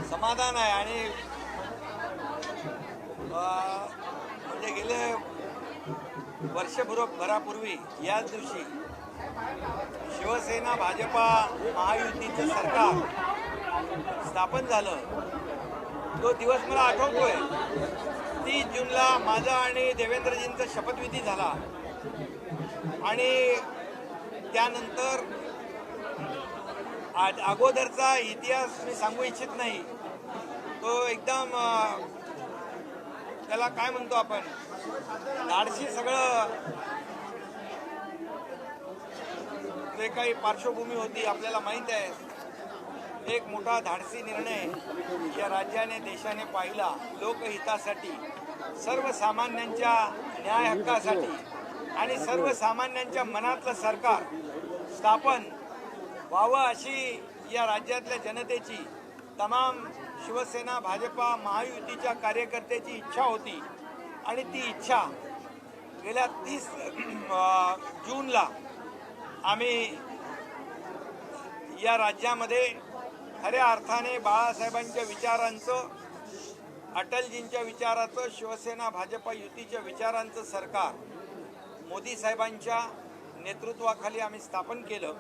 समाधान आहे आणि म्हणजे गेले वर्षभरापूर्वी याच दिवशी शिवसेना भाजपा महायुतीचं सरकार स्थापन झालं। तो दिवस मला आठवतोय। 30 जूनला माझा आणि देवेंद्रजींचा शपथविधी झाला आणि त्यानंतर अगोदरचा इतिहास मी सांगू इच्छित नाही। तो एकदम त्याला काय म्हणतो आपण, धाडसी सगळं जे काही पार्श्वभूमी होती आपल्याला माहीत आहे। एक मोठा धाडसी निर्णय या राज्याने देशाने पाहिला लोकहितासाठी, सर्वसामान्यांच्या न्याय हक्कासाठी आणि सर्वसामान्यांच्या मनातलं सरकार स्थापन व्हावं अशी या राज्यातल्या जनतेची, तमाम शिवसेना भाजपा महायुतीच्या कार्यकर्त्याची इच्छा होती। आणि ती इच्छा गेल्या 30 जूनला आम्ही या राज्यामध्ये खऱ्या अर्थाने बाळासाहेबांच्या विचारांचं, अटलजींच्या विचाराचं, शिवसेना भाजपा युतीच्या विचारांचं सरकार मोदी साहेबांच्या नेतृत्वाखाली आम्ही स्थापन केलं।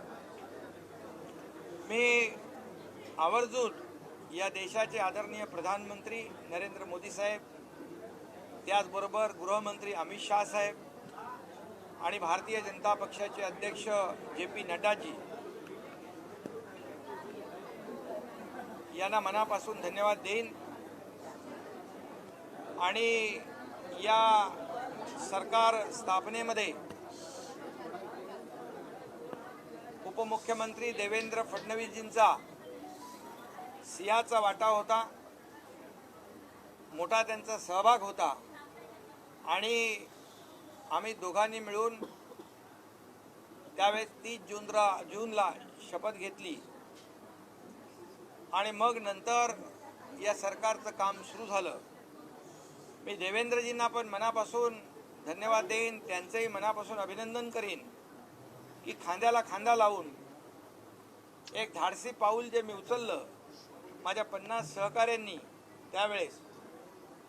मी आवर्जून या देशाचे आदरणीय प्रधानमंत्री नरेंद्र मोदी साहेब, त्याचबरोबर गृहमंत्री अमित शाह साहेब आणि भारतीय जनता पक्षाचे अध्यक्ष JP नड्डाजी यांना मनापासून धन्यवाद देईन। आणि या सरकार स्थापनेमध्ये उपमुख्यमंत्री देवेंद्र फडणवीसजींचा सिंहाचा वाटा होता, मोठा त्यांचा सहभाग होता। आणि आम्ही दोघांनी मिळून त्यावेळेस 30 जूनला शपथ घेतली आणि मग नंतर या सरकारचं काम सुरू झालं। मी देवेंद्रजींना पण मनापासून धन्यवाद देईन, त्यांचंही मनापासून अभिनंदन करीन की खांद्याला खांदा लावून एक धाडसी पाऊल जे मी उचललं, माझ्या 50 सहकाऱ्यांनी त्यावेळेस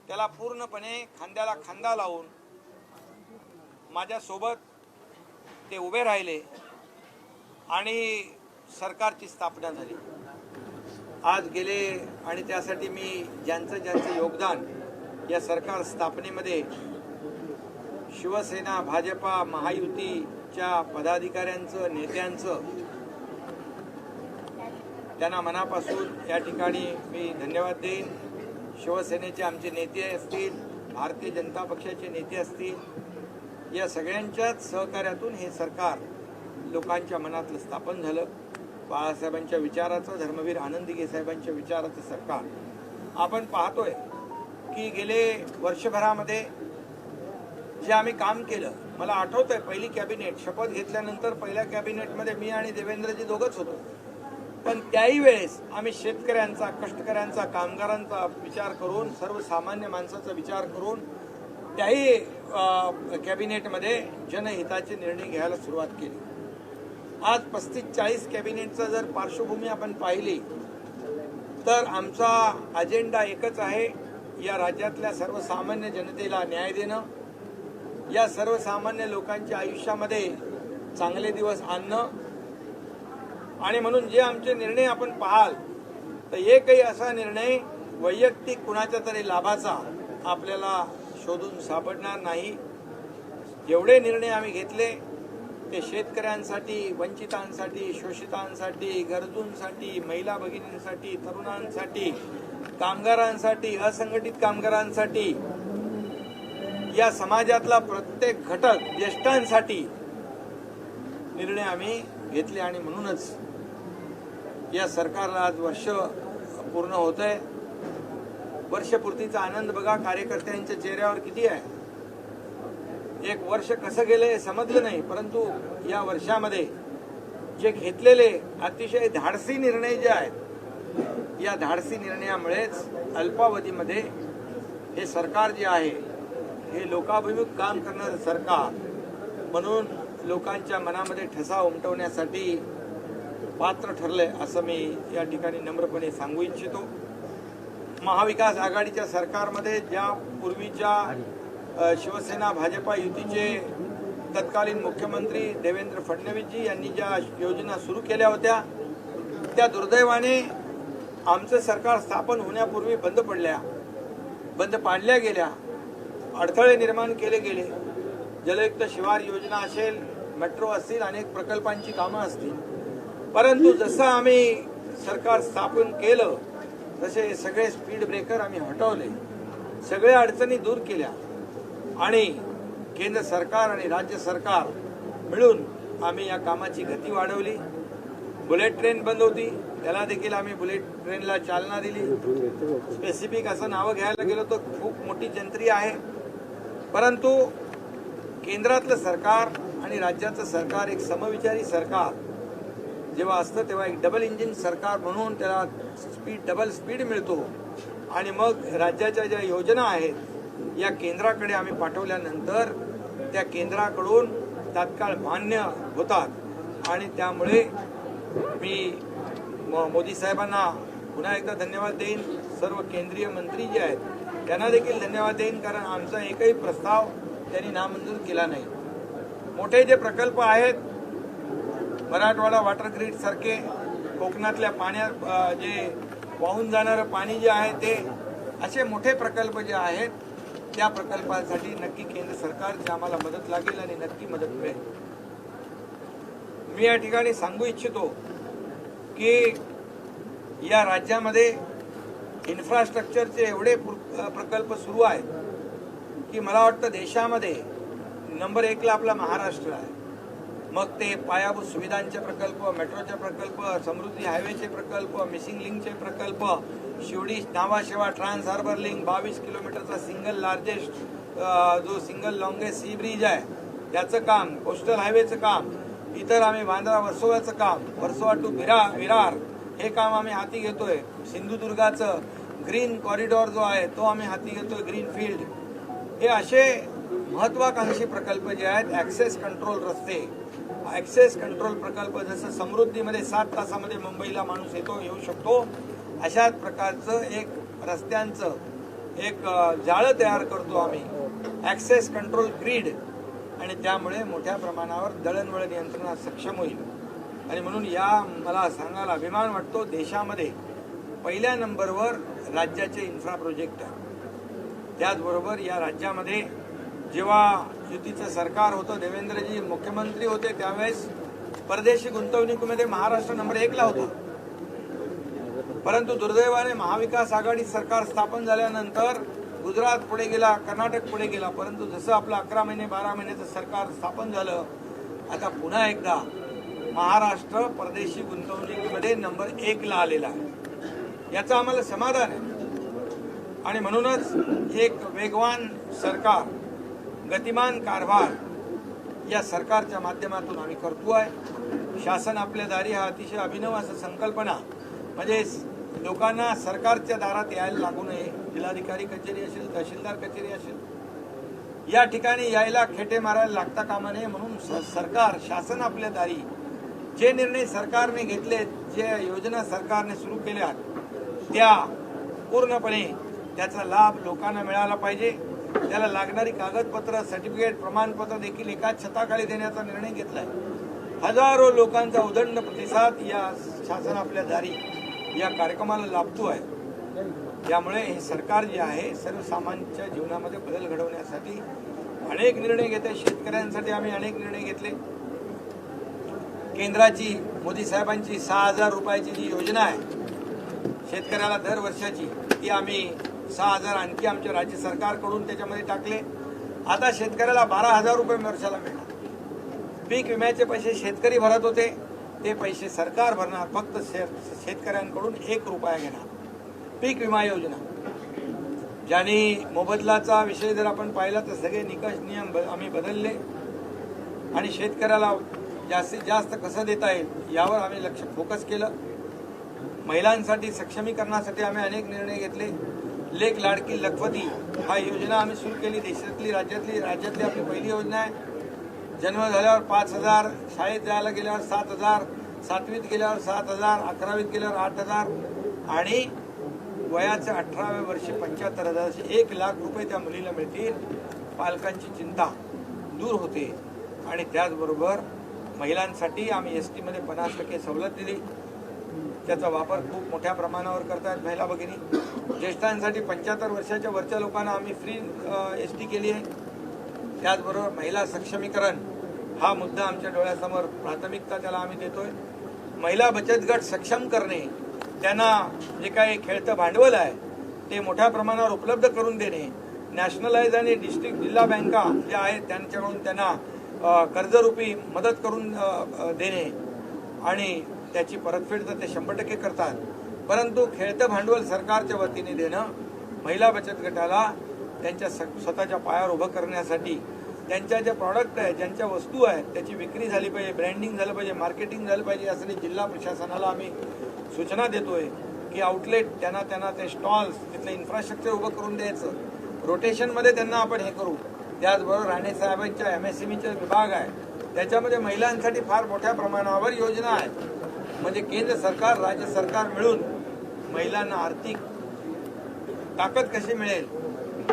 त्याला पूर्णपणे खांद्याला खांदा लावून माझ्यासोबत ते उभे राहिले आणि सरकारची स्थापना झाली। आज गेले आणि त्यासाठी मी ज्यांचं योगदान या सरकार स्थापनेमध्ये शिवसेना भाजपा महायुतीच्या पदाधिकाऱ्यांचं, नेत्यांचं, त्यांना मनापासून या ठिकाणी मी धन्यवाद देईन। शिवसेनेचे आमचे नेते असतील, भारतीय जनता पक्षाचे नेते असतील, या सगळ्यांच्याच सहकार्यातून हे सरकार लोकांच्या मनातलं स्थापन झालं। बाळासाहेबांच्या विचाराचं, धर्मवीर आनंदीगे साहेबांच्या विचाराचं सरकार आपण पाहतोय की गेले वर्षभरामध्ये जे आम्ही काम केलं, मला आठवतंय पहिली कॅबिनेट शपथ घेतल्यानंतर पहिल्या कॅबिनेटमध्ये मी आणि देवेंद्रजी दोघंच होतो। पण त्याही वेळेस आम्ही शेतकऱ्यांचा, कष्टकऱ्यांचा, कामगारांचा विचार करून, सर्वसामान्य माणसाचा विचार करून त्याही कॅबिनेटमध्ये जनहिताचे निर्णय घ्यायला सुरुवात केली। आज 35-40 कॅबिनेटचा जर पार्श्वभूमी आपण पाहिली तर आमचा अजेंडा एकच आहे, या राज्यातल्या सर्वसामान्य जनतेला न्याय देणं, या सर्वसामान्य लोकांच्या आयुष्यामध्ये चांगले दिवस आणणं। आणि म्हणून जे आमचे निर्णय आपण पाहाल तर एकही असा निर्णय वैयक्तिक कुणाच्या तरी लाभाचा आपल्याला शोधून सापडणार नाही। जेवढे निर्णय आम्ही घेतले ते शेतकऱ्यांसाठी, वंचितांसाठी, शोषितांसाठी, गरजूंसाठी, महिला भगिनींसाठी, तरुणांसाठी, कामगारांसाठी, असंघटित कामगारांसाठी, या समाजातला प्रत्येक घटक, ज्येष्ठांसाठी निर्णय आम्ही घेतले। आणि म्हणूनच या सरकारला आज वर्ष पूर्ण होतंय। वर्षपूर्तीचा आनंद बघा कार्यकर्त्यांच्या चेहऱ्यावर किती आहे। एक वर्ष कसं गेलं हे समजलं नाही, परंतु या वर्षामध्ये जे घेतलेले अतिशय धाडसी निर्णय जे आहेत, या धाडसी निर्णयामुळेच अल्पावधीमध्ये हे सरकार जे आहे हे लोकाभिमुख काम करणारं सरकार म्हणून लोकांच्या मनामध्ये ठसा उमटवण्यासाठी पात्र ठरले असं मी या ठिकाणी नम्रपणे सांगू इच्छितो। महाविकास आघाडीच्या सरकारमध्ये ज्या पूर्वीच्या शिवसेना भाजपा युतीचे तत्कालीन मुख्यमंत्री देवेंद्र फडणवीसजी यांनी ज्या योजना सुरू केल्या होत्या त्या दुर्दैवाने आमचं सरकार स्थापन होण्यापूर्वी बंद पाडल्या गेल्या, अडथळे निर्माण केले गेले. जलयुक्त शिवार योजना असेल, मेट्रो असतील, अनेक प्रकल्पांची कामं असतील. परंतु जसं आम्ही सरकार स्थापन केलं तसे सगळे स्पीड ब्रेकर आम्ही हटवले, सगळ्या अडचणी दूर केल्या आणि केंद्र सरकार आणि राज्य सरकार मिळून आम्ही या कामाची गती वाढवली. बुलेट ट्रेन बंद होती, त्याला देखील आम्ही बुलेट ट्रेनला चालना दिली. स्पेसिफिक असं नावं घ्यायला गेलो तर खूप मोठी जंत्री आहे, परंतु केंद्रातलं सरकार आणि राज्याचं सरकार एक समविचारी सरकार जेव्हा असतं तेव्हा एक डबल इंजिन सरकार म्हणून त्याला डबल स्पीड मिळतो. आणि मग राज्याच्या ज्या योजना आहेत या केंद्राकडे आम्ही पाठवल्यानंतर त्या केंद्राकडून तात्काळ मान्य होतात. आणि त्यामुळे मी मोदी साहेबांना पुन्हा एकदा धन्यवाद देईन. सर्व केंद्रीय मंत्री जे आहेत त्यांना देखील धन्यवाद देईन, कारण आमचा एकही प्रस्ताव त्यांनी नामंजूर केला नाही. मोठे जे प्रकल्प आहेत, मराठवाडा वॉटर ग्रीड सारखे, कोकणातल्या पाण्यात जे वाहून जाणारं पाणी जे आहे ते, असे मोठे प्रकल्प जे आहेत त्या प्रकल्पासाठी नक्की केंद्र सरकारची आम्हाला मदत लागेल आणि नक्की मदत मिळेल. मी या ठिकाणी सांगू इच्छितो की या राज्यामध्ये इन्फ्रास्ट्रक्चरचे एवढे प्रकल्प सुरू आहेत की मला वाटतं देशामध्ये नंबर 1ला आपला महाराष्ट्र आहे. मग ते पायाभूत सुविधांचे प्रकल्प, मेट्रोचे प्रकल्प, समृद्धी हायवेचे प्रकल्प, मिसिंग लिंकचे प्रकल्प, Shivdi Nhava Sheva trans harbour link, 22 किलोमीटरचा सिंगल लार्जेस्ट जो सिंगल लॉंगेस्ट सी ब्रिज आहे त्याचं काम, कोस्टल हायवेचं काम, इतर आम्ही बांद्रा वर्सोवाचं काम, वर्सोवा टू विरार हे काम आम्ही हाती घेतोय. सिंधुदुर्गाचं ग्रीन कॉरिडॉर जो आहे तो आम्ही हाती घेतोय, ग्रीन फील्ड. हे असे महत्वाकांक्षी प्रकल्प जे आहेत, ऍक्सेस कंट्रोल रस्ते, ऍक्सेस कंट्रोल प्रकल्प, जसं समृद्धीमध्ये 7 तासामध्ये मुंबईला माणूस येऊ शकतो, अशाच प्रकारचं एक रस्त्यांचं एक जाळं तयार करतो आम्ही, ऍक्सेस कंट्रोल ग्रीड. आणि त्यामुळे मोठ्या प्रमाणावर दळणवळण यंत्रणा सक्षम होईल. आणि म्हणून मला सांगायला अभिमान वाटतो, देशामध्ये पहिल्या नंबरवर राज्याचे इन्फ्रा प्रोजेक्ट आहे. त्याचबरोबर या राज्यामध्ये जेव्हा युतीचं सरकार होतं, देवेंद्रजी मुख्यमंत्री होते, त्यावेळेस परदेशी गुंतवणुकीमध्ये महाराष्ट्र नंबर 1ला होता. परंतु दुर्दैवाने महाविकास आघाडी सरकार स्थापन झाल्यानंतर गुजरात पुढे गेला, कर्नाटक पुढे गेला. परंतु जसं आपलं 11 महिने 12 महिन्याचं सरकार स्थापन झालं, आता पुन्हा एकदा महाराष्ट्र परदेशी गुंतवणुकीमध्ये नंबर 1ला आलेला आहे. याचं आम्हाला समाधान आहे. आणि म्हणूनच एक वेगवान सरकार, गतिमान कारभार या सरकारच्या माध्यमातून आम्ही करतोय. शासन आपल्या दारी हा अतिशय अभिनव असं संकल्पना, म्हणजे लोकांना सरकारच्या दारात यायला लागू नये. जिल्हाधिकारी कचेरी असेल, तहसीलदार कचेरी असेल, या ठिकाणी यायला खेटे मारायला लागता कामा नये. म्हणून सरकार, शासन आपल्या दारी, जे निर्णय सरकारने घेतले, जे योजना सरकारने सुरू केल्या, त्या पूर्णपणे त्याचा लाभ लोकांना मिळाला पाहिजे. त्याला लागणारी कागदपत्र, सर्टिफिकेट, प्रमाणपत्र देखील एकाच छताखाली देण्याचा निर्णय घेतलाय. हजारो लोकांचा उदंड प्रतिसाद या शासन आपल्या दारी या कार्यक्रमाला लाभतो आहे. त्यामुळे हे सरकार जे आहे सर्वसामान्यांच्या जीवनामध्ये बदल घडवण्यासाठी अनेक निर्णय घेते. शेतकऱ्यांसाठी आम्ही अनेक निर्णय घेतले. केंद्राची, मोदी साहेबांची 6,000 रुपयाची जी योजना आहे शेतकऱ्याला दर वर्षाची, ती आम्ही 6,000 आणखी आमच्या राज्य सरकारकडून त्याच्यामध्ये टाकले. आता शेतकऱ्याला 12,000 रुपये वर्षाला मिळणार. पीक विम्याचे पैसे शेतकरी भरत होते, ते पैसे सरकार भरणार. फक्त शेतकऱ्यांकडून 1 रुपया घेणार. पीक विमा योजना, ज्यांनी मोबदलाचा विषय जर आपण पाहिला तर सगळे निकष नियम आम्ही बदलले आणि शेतकऱ्याला जास्तीत जास्त कसं देता येईल यावर आम्ही लक्ष फोकस केलं. महिलांसाठी सक्षमीकरणासाठी आम्ही अनेक निर्णय घेतले. लेक लाडकी लखपती हा योजना आम्ही सुरू केली. देशातली राज्यातली आपली पहिली योजना आहे. जन्म झाल्यावर 5,000, शाळेत जायला गेल्यावर 7,000, 7वीत गेल्यावर 7,000, 11वीत गेल्यावर 8,000 आणि वयाचं 18व्या वर्षी 75,000 1,00,000 रुपये त्या मुलीला मिळतील, पालकांची चिंता दूर होते. आणि त्याचबरोबर महिलांसाठी आम्ही ST मध्ये 50% सवलत दिली, त्याचा वापर खूप मोठ्या प्रमाणावर करतात महिला भगिनी. ज्येष्ठांसाठी 75 वर्षाच्या वरच्या लोकांना आम्ही फ्री ST केली आहे. त्याचबरोबर महिला सक्षमीकरण हा मुद्दा आमच्या डोळ्यासमोर प्राथमिकता त्याला आम्ही देतोय. महिला बचत गट सक्षम करणे, त्यांना जे काही खेळतं भांडवल आहे ते मोठ्या प्रमाणावर उपलब्ध करून देणे, नॅशनलाइज आणि डिस्ट्रिक्ट जिल्हा बँका ज्या आहेत त्यांच्याकडून त्यांना कर्जरूपी मदत करून देणे आणि त्याची परतफेड तर ते 100% करतात. परंतु खेळतं भांडवल सरकारच्या वतीने देणं, महिला बचत गटाला त्यांच्या स्वतःच्या पायावर उभं करण्यासाठी त्यांच्या ज्या प्रॉडक्ट आहेत, ज्यांच्या वस्तू आहेत त्याची विक्री झाली पाहिजे, ब्रँडिंग झालं पाहिजे, मार्केटिंग झालं पाहिजे, यासाठी जिल्हा प्रशासनाला आम्ही सूचना देतोय की आउटलेट त्यांना ते स्टॉल्स, तिथलं इन्फ्रास्ट्रक्चर उभं करून द्यायचं, रोटेशनमध्ये त्यांना आपण हे करू. त्याचबरोबर राणे साहेबांच्या MSMEचा विभाग आहे त्याच्यामध्ये महिलांसाठी फार मोठ्या प्रमाणावर योजना आहेत. म्हणजे केंद्र सरकार राज्य सरकार मिळून महिलांना आर्थिक ताकद कशी मिळेल,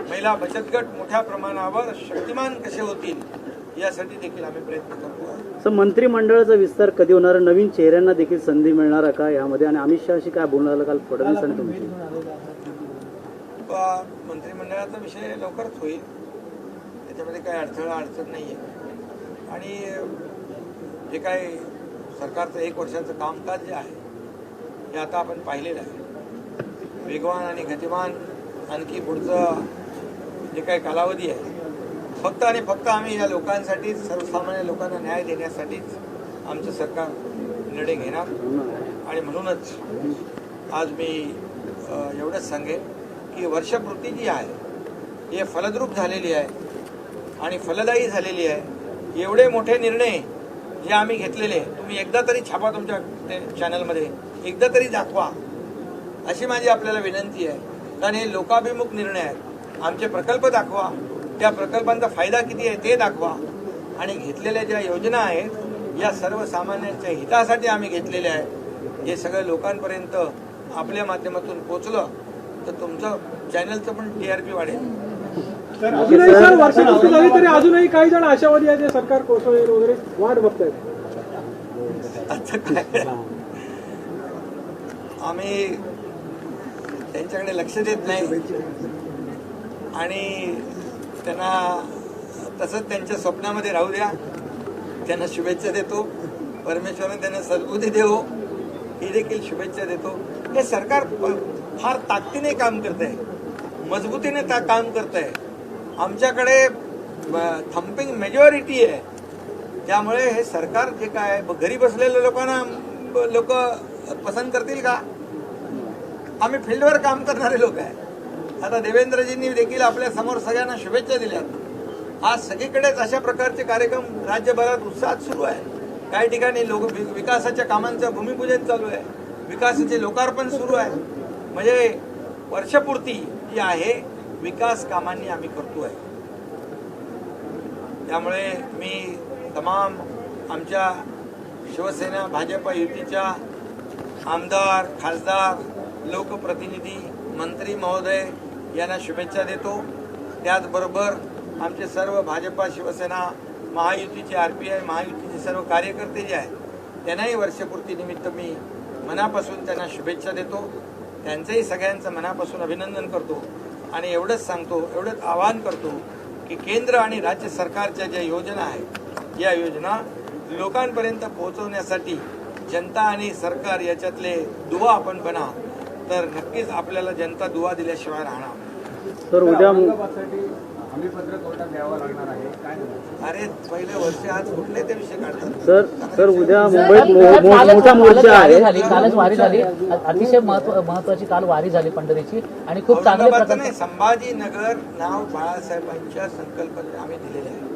महिला बचत गट मोठ्या प्रमाणावर शक्तिमान कसे होतील यासाठी देखील आम्ही प्रयत्न करतो. मंत्रिमंडळाचा विस्तार कधी होणार, नवीन चेहऱ्यांना देखील संधी मिळणार का यामध्ये, आणि अमित शहाशी काय बोलणार काल फडणवीसांनी तुमची? मंत्रिमंडळाचा विषय लवकरच होईल, त्याच्यामध्ये काही अडचण नाहीये. आणि जे काही सरकारचं 1 वर्षाचं कामकाज जे आहे हे आता आपण पाहिलेलं आहे. वेगवान आणि गतिमान आणखी पुढचं जे काही कालावधी आहे फक्त आणि फक्त आम्ही या लोकांसाठी, सर्वसामान्य लोकांना न्याय देण्यासाठीच आमचं सरकार निर्णय घेणार. आणि म्हणूनच आज मी एवढंच सांगेन की वर्षपूर्ती जी आहे हे फलद्रूप झालेली आहे आणि फलदायी झालेली आहे. एवढे मोठे निर्णय जे आम्ही घेतलेले तुम्ही एकदा तरी छापा, तुमच्या चॅनलमध्ये एकदा तरी दाखवा अशी माझी आपल्याला विनंती आहे. कारण हे लोकाभिमुख निर्णय आहेत. आमचे प्रकल्प दाखवा, त्या प्रकल्पांचा फायदा किती आहे ते दाखवा, आणि घेतलेल्या ज्या योजना आहेत या सर्वसामान्यांच्या हितासाठी आम्ही घेतलेल्या आहेत हे सगळं लोकांपर्यंत आपल्या माध्यमातून पोचलं तर तुमचं चॅनलचं पण TRP वाढेल. अजूनही सर वर्षपूर्ती झाली तरी अजूनही काही जण आशावादी आहे, सरकार कोसळेल वगैरे वाट बघतायत. आता काय आम्ही त्यांच्याकडे लक्ष देत नाही आणि त्यांना तसंच त्यांच्या स्वप्नामध्ये राहू द्या. त्यांना शुभेच्छा देतो, परमेश्वराने त्यांना सद्बुद्धी देवो ही देखील शुभेच्छा देतो. हे सरकार फार ताकदीने काम करत आहे, मजबूतीने काम करत आहे. आमच्याकडे थम्पिंग मेजॉरिटी आहे, त्यामुळे हे सरकार जे काय घरी बसलेल्या लोकांना लोक पसंत करतील का? आम्ही फील्डवर काम करणारे लोक आहे. आता देवेंद्रजींनी देखील आपल्या समोर सगळ्यांना शुभेच्छा दिल्यात. आज सगळीकडेच अशा प्रकारचे कार्यक्रम राज्यभरात उत्साहात सुरू आहे. काही ठिकाणी विकासाच्या कामांचं भूमिपूजन चालू आहे, विकासाचे लोकार्पण सुरू आहे. म्हणजे वर्षपूर्ती जी आहे विकास कामांनी आम्ही करतोय. त्यामुळे मी तमाम आमच्या शिवसेना भाजप युतीच्या आमदार, खासदार, लोकप्रतिनिधी, मंत्री महोदय यांना शुभेच्छा देतो. त्याचबरोबर आमचे सर्व भाजपा, शिवसेना, महायुतीचे RPI, महायुतीचे सर्व कार्यकर्ते जे आहेत त्यांनाही वर्षपूर्तीनिमित्त मी मनापासून त्यांना शुभेच्छा देतो. त्यांचंही सगळ्यांचं मनापासून अभिनंदन करतो आणि एवढंच सांगतो, एवढंच आवाहन करतो की केंद्र आणि राज्य सरकारच्या ज्या योजना आहेत या योजना लोकांपर्यंत पोहोचवण्यासाठी जनता आणि सरकार याच्यातले दुवा आपण बना, तर नक्कीच आपल्याला जनता दुवा दिल्याशिवाय राहणार. तर उद्या हमीपत्र कोर्टात द्यावं लागणार आहे काय? अरे पहिले वर्ष आज कुठले ते विषय काढतात. सर उद्या मुंबईत मोठा मोर्चा आहे. कालच वारी झाली, अतिशय महत्वाची काल वारी झाली पंढरीची आणि खूप चांगल्या औरंगाबादचं प्रकारे नाही, संभाजीनगर नाव बाळासाहेबांच्या संकल्पनेत आम्ही दिलेले आहे.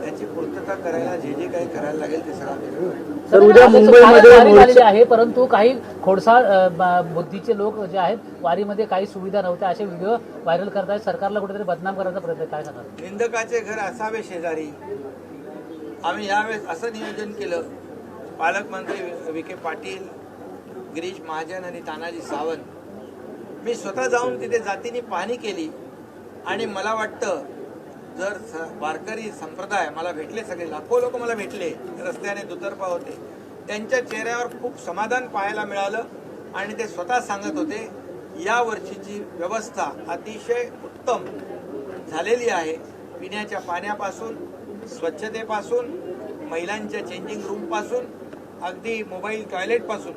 त्याची पूर्तता करायला जे जे काही करायला लागेल ते सगळं. तर उद्या मुंबईमध्ये वारी झालेली आहे, परंतु काही खोडसाळ बुद्धीचे लोक जे आहेत वारीमध्ये काही सुविधा नव्हत्या असे व्हिडिओ व्हायरल करतायत. सरकारला कुठेतरी बदनाम करायचा प्रयत्न काय सांगाल? निंदकाचे घर असावे शेजारी. आम्ही यावेळेस असं नियोजन केलं, पालकमंत्री विखे पाटील, गिरीश महाजन आणि तानाजी सावंत मी स्वतः जाऊन तिथे जातीने पाहणी केली आणि मला वाटतं जर वारकरी संप्रदाय मला भेटले, सगळे लाखो लोक मला भेटले, रस्त्याने दुतर्फा होते, त्यांच्या चेहऱ्यावर खूप समाधान पाहायला मिळालं आणि ते स्वतः सांगत होते या वर्षीची व्यवस्था अतिशय उत्तम झालेली आहे. पिण्याच्या पाण्यापासून, स्वच्छतेपासून, महिलांच्या चेंजिंग रूमपासून, अगदी मोबाईल टॉयलेटपासून.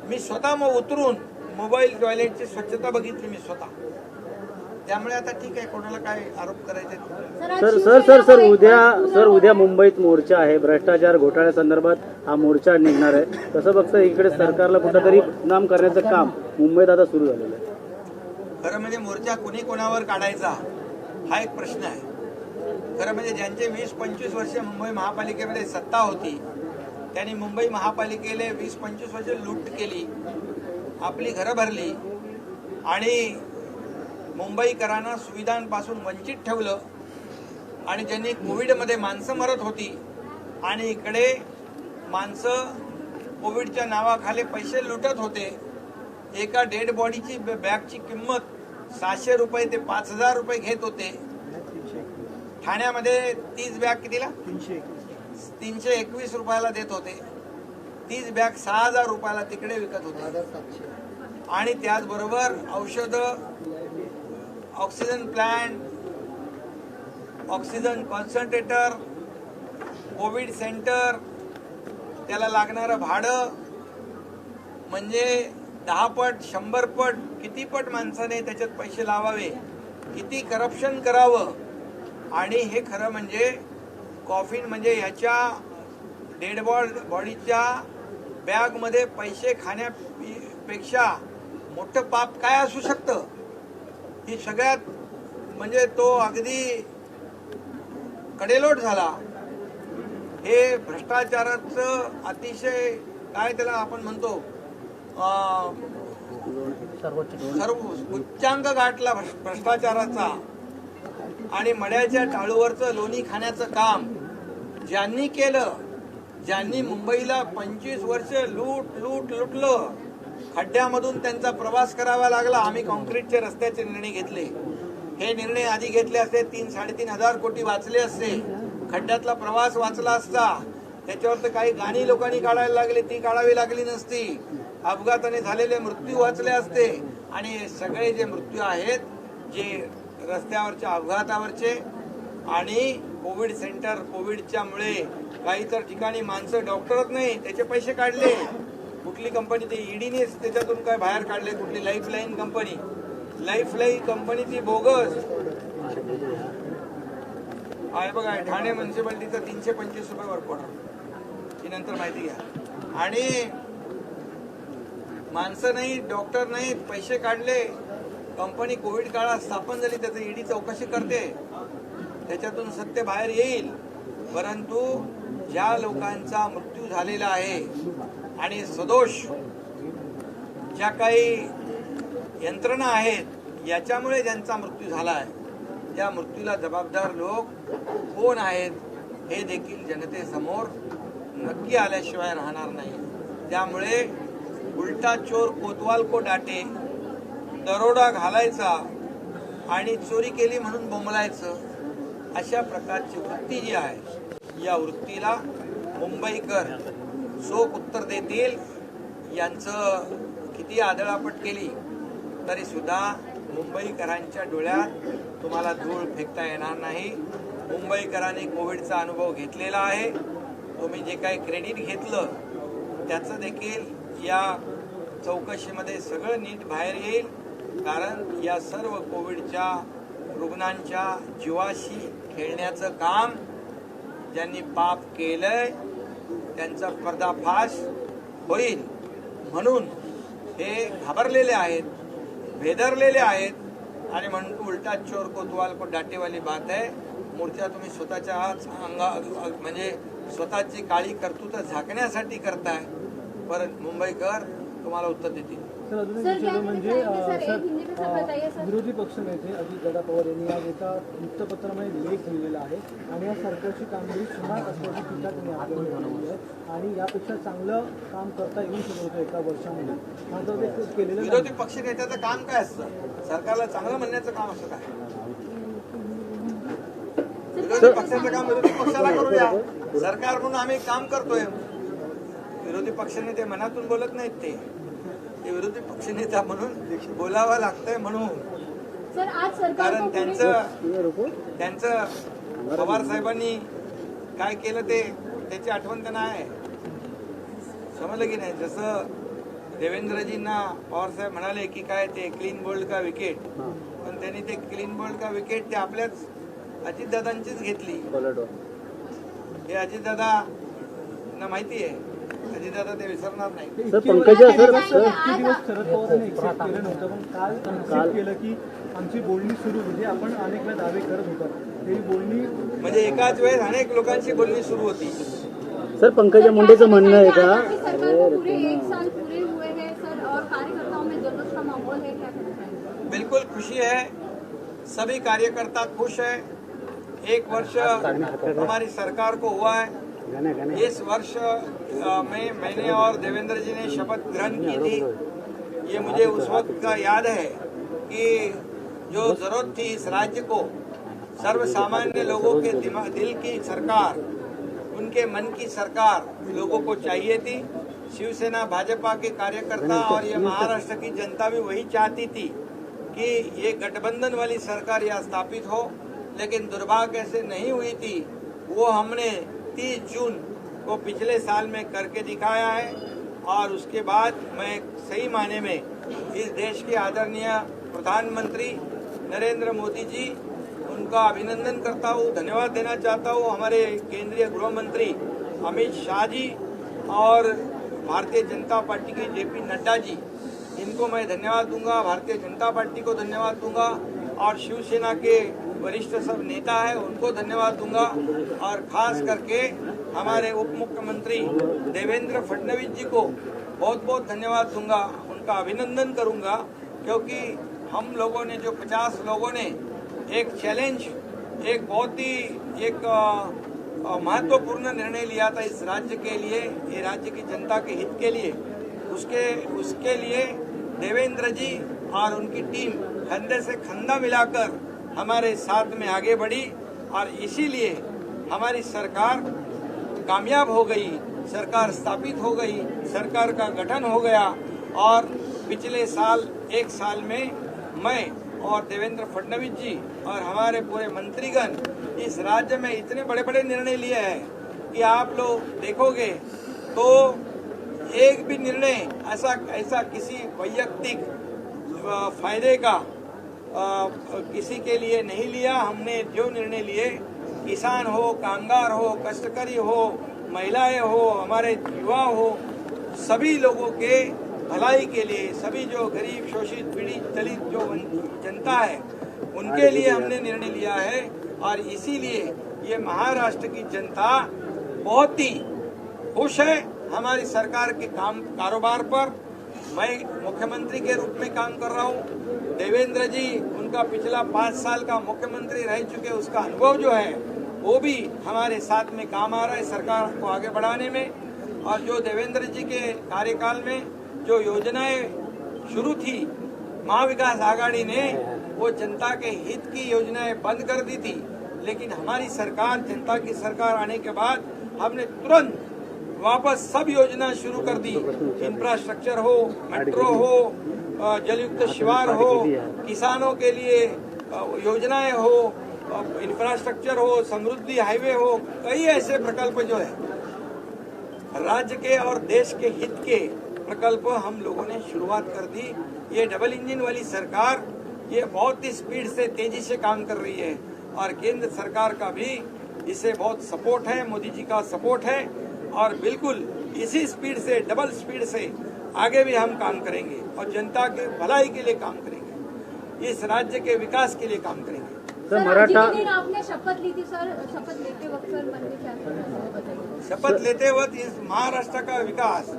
मी स्वतः मग उतरून मोबाईल टॉयलेटची स्वच्छता बघितली मी स्वतः. त्यामुळे आता ठीक आहे, कोणाला काय आरोप करायचे. उद्या मुंबईत मोर्चा आहे, भ्रष्टाचार घोटाळ्यासंदर्भात हा मोर्चा निघणार आहे. कसं बघता इकडे सरकारला कुठेतरी बदनाम करण्याचं काम मुंबईत आता सुरू झालेलं आहे. खरं म्हणजे मोर्चा कुणी कोणावर काढायचा हा एक प्रश्न आहे. खरं म्हणजे ज्यांचे 20-25 वर्ष मुंबई महापालिकेमध्ये सत्ता होती त्यांनी मुंबई महापालिकेने 20-25 वर्ष लूट केली, आपली घरं भरली आणि मुंबईकरांना सुविधांपासून वंचित ठेवलं. आणि ज्यांनी कोविडमध्ये माणसं मरत होती आणि इकडे माणसं कोविडच्या नावाखाली पैसे लुटत होते. एका डेड बॉडीची बॅगची किंमत 600 रुपये ते 5000 रुपये घेत होते. ठाण्यामध्ये 30 बॅग कितीला 321 रुपयाला देत होते. 30 बॅग 6000 रुपयाला तिकडे विकत होते. आणि त्याचबरोबर औषधं, oxygen plant, oxygen concentrator, Covid centre, त्याला लागणारं भाडं म्हणजे 10 पट 100 पट किती पट माणसाने त्याच्यात पैसे लावावे, किती करप्शन करावं. आणि हे खरं म्हणजे कॉफिन म्हणजे ह्याच्या डेड बॉडीच्या बॅगमध्ये पैसे खाण्यापेक्षा मोठं पाप काय असू शकतं. ही सगळ्यात म्हणजे तो अगदी कडेलोट झाला. हे भ्रष्टाचाराचं अतिशय काय त्याला आपण म्हणतो सर्व उच्चांक गाठला भ्रष्टाचाराचा. आणि मड्याच्या टाळूवरचं लोणी खाण्याचं काम ज्यांनी केलं, ज्यांनी मुंबईला 25 वर्ष लुटलं, खड्ड्यामधून त्यांचा प्रवास करावा लागला. आम्ही कॉन्क्रीटचे रस्त्याचे निर्णय घेतले. हे निर्णय आधी घेतले असते 3-3.5 हजार कोटी वाचले असते. खड्ड्यातला प्रवास वाचला असता. त्याच्यावर तर काही गाणी लोकांनी काढायला लागली, ती काढावी लागली नसती. अपघाताने झालेले मृत्यू वाचले असते. आणि सगळे जे मृत्यू आहेत, जे रस्त्यावरच्या अपघातावरचे आणि कोविड सेंटर, कोविडच्या मुळे काही तर ठिकाणी माणसं डॉक्टरच नाही त्याचे पैसे काढले. कुठली कंपनी, ते ईडीने त्याच्यातून काय बाहेर काढले. कुठली लाईफलाईन कंपनी ती बोगस आहे बघा. ठाणे म्युन्सिपाल्टीचा 325 रुपये वर्क ऑर्डर, ती नंतर माहिती घ्या. आणि माणसं नाही, डॉक्टर नाही, पैसे काढले. कंपनी कोविड काळात स्थापन झाली, त्याचं ईडी चौकशी करते, त्याच्यातून सत्य बाहेर येईल. परंतु ज्या लोकांचा मृत्यू झालेला आहे आणि सदोष ज्या काही यंत्रणा आहेत याच्यामुळे ज्यांचा मृत्यू झाला आहे, त्या मृत्यूला जबाबदार लोक कोण आहेत हे देखील जनतेसमोर नक्की आल्याशिवाय राहणार नाही. त्यामुळे उलटा चोर कोतवाल को डाटे, दरोडा घालायचा आणि चोरी केली म्हणून बोंबलायचं, अशा प्रकारची वृत्ती जी आहे, या वृत्तीला मुंबईकर चोख उत्तर देतील. यांचं किती आदळापट केली तरी सुद्धा मुंबईकरांच्या डोळ्यात तुम्हाला धूळ फेकता येणार नाही. मुंबईकरांनी कोविडचा अनुभव घेतलेला आहे. तुम्ही जे काही क्रेडिट घेतलं त्याचं देखील या चौकशीमध्ये सगळं नीट बाहेर येईल. कारण या सर्व कोविडच्या रुग्णांच्या जीवाशी खेळण्याचं काम ज्यांनी पाप केलंय त्यांचा पर्दाफाश होईल. म्हणून हे घाबरलेले आहेत, भेदरलेले आहेत. आणि म्हणतो उलटा चोर कोतवाल को डाटेवाली बात आहे. मोर्चा तुम्ही स्वतःच्या म्हणजे स्वतःची काळी कर्तृत्व झाकण्यासाठी करताय. परत मुंबईकर तुम्हाला उत्तर देतील. सर अजून एक सर, विषय क्या म्हणजे बताएंगे, सर? एक हिंदी में सब बताइए, सर. विरोधी पक्षनेते अजितदादा पवार यांनी आज एका वृत्तपत्रामध्ये लेख लिहिलेला आहे आणि या सरकारची कामगिरी सुमार असल्याची टीका त्यांनी आपल्यावर केलेली आहे आणि यापेक्षा चांगलं काम करता येऊ शकत होतं एका वर्षामध्ये, मात्र ते केलेलं नाही. विरोधी पक्षनेत्याचं काम काय असतं? सरकारला चांगलं म्हणण्याचं काम असतं काय? विरोधी पक्षाचं काम विरोधी पक्षाला करू द्या. सरकार म्हणून आम्ही काम करतोय. विरोधी पक्षनेते मनातून बोलत नाहीत, ते विरोधी पक्षनेता म्हणून बोलावं लागतंय म्हणून. सर आज सरकार कारण को पूरे- त्यांचं पवार साहेबांनी काय केलं ते त्याची आठवण त्यांना आहे. समजलं की नाही? जसं देवेंद्रजींना पवार साहेब म्हणाले की काय ते क्लीन बोल्ड का विकेट, पण त्यांनी ते क्लीन बोल्ड का विकेट ते आपल्याच अजितदादांचीच घेतली. हे अजितदादांना माहिती आहे. अजितदादा ते विसरणार नाही. सर पंकजा सर इतके दिवस शरद पवारांनी एक्सेप्ट केलं नव्हतं, पण काल एक्सेप्ट केलं की आमची बोलणी सुरू म्हणजे आपण अनेक वेळा दावे करत होतात ही बोलणी म्हणजे एकाच वेळेस अनेक लोकांची बोलणी सुरू होती. सर पंकजा मुंडेचं म्हणणं आहे का आपकी सरकार को पूरे 1 साल पूरे हुए हैं सर और कार्यकर्ताओं में जल्लोष का माहौल है, क्या कहना चाहेंगे? बिल्कुल खुशी है, सभी कार्यकर्ता खुश है. 1 वर्ष हमारी सरकार को हुआ है. इस वर्ष में मैंने और देवेंद्र जी ने शपथ ग्रहण की थी. ये मुझे उस वक्त का याद है कि जो जरूरत थी इस राज्य को, सर्वसामान्य लोगों के दिल की सरकार, उनके मन की सरकार लोगों को चाहिए थी. शिवसेना भाजपा के कार्यकर्ता और ये महाराष्ट्र की जनता भी वही चाहती थी कि ये गठबंधन वाली सरकार यहाँ स्थापित हो, लेकिन दुर्भाग्य से नहीं हुई थी. वो हमने 30 जून को पिछले साल में करके दिखाया है और उसके बाद मैं सही मायने में इस देश के आदरणीय प्रधानमंत्री नरेंद्र मोदी जी, उनका अभिनंदन करता हूँ, धन्यवाद देना चाहता हूँ. हमारे केंद्रीय गृह मंत्री अमित शाह जी और भारतीय जनता पार्टी के जेपी नड्डा जी, इनको मैं धन्यवाद दूंगा. भारतीय जनता पार्टी को धन्यवाद दूंगा और शिवसेना के वरिष्ठ सब नेता है उनको धन्यवाद दूंगा. और खास करके हमारे उप मुख्यमंत्री देवेंद्र फडणवीस जी को बहुत बहुत धन्यवाद दूंगा, उनका अभिनंदन करूंगा. क्योंकि हम लोगों ने जो 50 लोगों ने एक चैलेंज, एक बहुत ही एक महत्वपूर्ण निर्णय लिया था इस राज्य के लिए, ये राज्य की जनता के हित के लिए, उसके लिए देवेंद्र जी और उनकी टीम कंधे से कंधा मिलाकर हमारे साथ में आगे बढ़ी और इसीलिए हमारी सरकार कामयाब हो गई, सरकार स्थापित हो गई, सरकार का गठन हो गया. और पिछले साल 1 साल में मैं और देवेंद्र फडणवीस जी और हमारे पूरे मंत्रीगण इस राज्य में इतने बड़े बड़े निर्णय लिए हैं कि आप लोग देखोगे तो एक भी निर्णय ऐसा किसी वैयक्तिक फायदे का किसी के लिए नहीं लिया. हमने जो निर्णय लिए, किसान हो, कामगार हो, कष्टकरी हो, महिलाएं हो, हमारे युवा हो, सभी लोगों के भलाई के लिए, सभी जो गरीब शोषित पीड़ित दलित जो जनता है उनके लिए हमने निर्णय लिया है. और इसीलिए ये महाराष्ट्र की जनता बहुत ही खुश है हमारी सरकार के कारोबार पर. मैं मुख्यमंत्री के रूप में काम कर रहा हूँ. देवेंद्र जी उनका पिछला 5 साल का मुख्यमंत्री रह चुके, उसका अनुभव जो है वो भी हमारे साथ में काम आ रहा है सरकार को आगे बढ़ाने में. और जो देवेंद्र जी के कार्यकाल में जो योजनाएं शुरू थी, महाविकास आघाड़ी ने वो जनता के हित की योजनाएं बंद कर दी थी. लेकिन हमारी सरकार, जनता की सरकार आने के बाद हमने तुरंत वापस सब योजना शुरू कर दी. इंफ्रास्ट्रक्चर हो, मेट्रो हो, जलयुक्त शिवार हो, किसानों के लिए योजनाएं हो, इंफ्रास्ट्रक्चर हो, समृद्धि हाईवे हो, कई ऐसे प्रकल्प जो है राज्य के और देश के हित के प्रकल्प हम लोगों ने शुरुआत कर दी. ये डबल इंजन वाली सरकार ये बहुत ही स्पीड से, तेजी से काम कर रही है और केंद्र सरकार का भी इसे बहुत सपोर्ट है, मोदी जी का सपोर्ट है. और बिल्कुल इसी स्पीड से, डबल स्पीड से आगे भी हम काम करेंगे और जनता के भलाई के लिए काम करेंगे, इस राज्य के विकास के लिए काम करेंगे. सर मराठा दिन आपने शपथ ली थी सर, शपथ लेते वक्त सर मन में क्या बताइए? शपथ लेते वक्त इस महाराष्ट्र का विकास,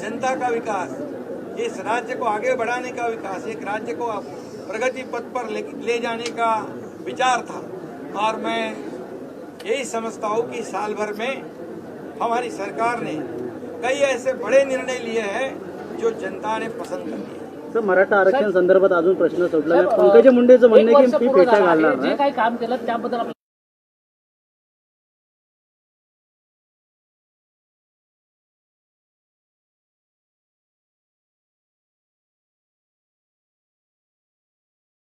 जनता का विकास, इस राज्य को आगे बढ़ाने का विकास, एक राज्य को प्रगति पथ पर ले जाने का विचार था। और मैं यही समझता हूँ कि साल भर में हमारी सरकार ने कई ऐसे बड़े निर्णय लिए हैं जो जनता ने पसंद कर लिए। सर, मराठा आरक्षण संदर्भात अजून प्रश्न सुटला नाही. पंकजा मुंडेचं म्हणणं आहे की मी पेट्या घालणार जे नाही. काही काम केलं त्याबद्दल